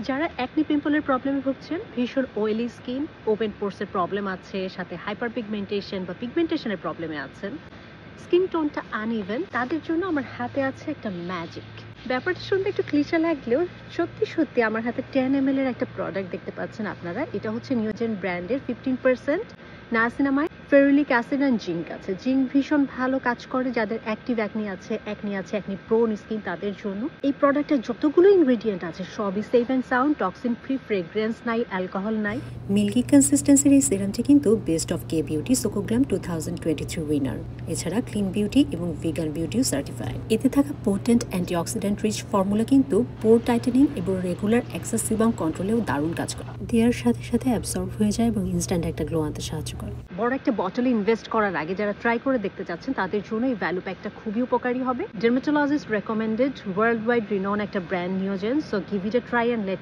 যারা অ্যাকনি পিম্পলের প্রবলেমে ভুগছেন, ভীষণ অয়েলি স্কিন, ওপেন পোরসের প্রবলেম আছে, সাথে হাইপার পিগমেন্টেশন বা পিগমেন্টেশনের প্রবলেমে আছেন, স্কিন টোনটা আনইভেন, তাদের জন্য আমার হাতে আছে একটা ম্যাজিক। ব্যাপারটা শুনতে একটু ক্লিশে লাগলেও সত্যি সত্যি আমার হাতে 10 ml এর একটা প্রোডাক্ট দেখতে পাচ্ছেন আপনারা। এটা হচ্ছে নিওজেন ব্র্যান্ডের 15% niacinamide, ferulic acid and zinc আছে। জিঙ্ক ভীষণ ভালো কাজ করে যাদের অ্যাক্টিভ অ্যাকনি আছে, অ্যাকনি প্রোন স্কিন, তাদের জন্য। এই প্রোডাক্টের যতগুলো ইনগ্রেডিয়েন্ট আছে সবই safe and sound, toxin free, fragrance নাই, অ্যালকোহল নাই। মিল্কি কনসিস্টেন্সির এই সিরামটি কিন্তু best of K beauty Soko Glam 2023 winner. এছাড়া ক্লিন বিউটি এবং ভিগান বিউটিও সার্টিফাইড। এতে থাকা পোটেন্ট অ্যান্টিঅক্সিডেন্ট রিচ ফর্মুলা কিন্তু পোর টাইটেনিং এবং রেগুলার এক্সেস সিবাম কন্ট্রোলেও দারুণ কাজ করে। দেওয়ার সাথে সাথে অ্যাবসর্ব হয়ে যায় এবং ইনস্ট্যান্ট একটা গ্লো আনতে সাহায্য করে। বড় একটা বটলে ইনভেস্ট করার আগে যারা ট্রাই করে দেখতে চাচ্ছেন তাদের জন্য এই ভ্যালু প্যাকটা খুবই উপকারী হবে। Dermatologist recommended, world wide renowned একটা brand Neogen. So give it a try and late